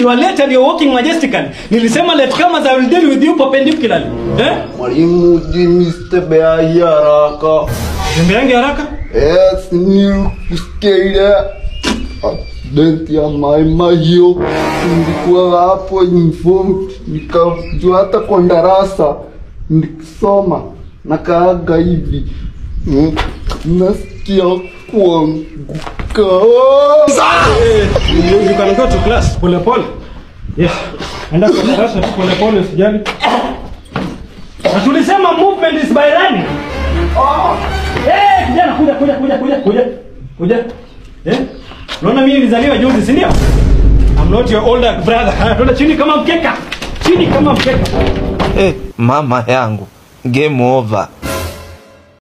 you are late and you're walking majestically. Nilisema latecomers I will deal with you perpendicularly. Mwalimu Jimmy stebe haraka. Tembeange haraka? Yes, ni kusikia denti ya maima hiyo. Nilikuwa hapo informed, nikajua hata kwa darasa nikisoma nakaaga hivi. Nasikia kuanguka. You can go to class. Pole pole. Yes. Enda kwa darasa tu pole pole usijali. Na tulisema movement is by running. Kijana kuja. Unaona mimi nilizaliwa juzi, si ndio? I'm not your older brother. Twende chini kama mkeka. Chini kama mkeka. Mama yangu. Game over.